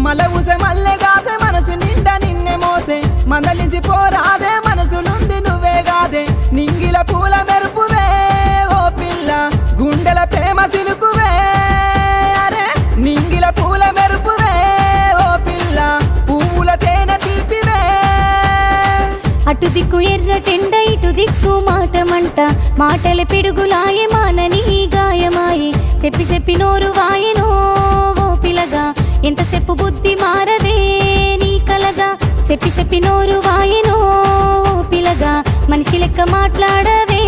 మల ఊసే మల్లె గాసే మనసు నిండా నిన్నే మోసే మందలించి పోరాదే మనసులుంది నువ్వే గాదే నింగిల పూల మెరుపువే ఓ పిల్ల గుండెల ప్రేమ సినుకువే అరే నింగిల పూల మెరుపువే ఓ పిల్ల పువ్వుల తేనె తీపివే అటు దిక్కు ఎర్రటెండ ఇటు దిక్కు మాటమంట మాటల పిడుగులాయే మానని గాయమాయే చెప్పి చెప్పి నోరు వాయెనో ఓ పిలగా ఎంతసేపు బుద్ధి మారదే నీ కలగా చెప్పి చెప్పి నోరు వాయెనో ఓ పిలగా మనిషి లెక్క మాట్లాడవే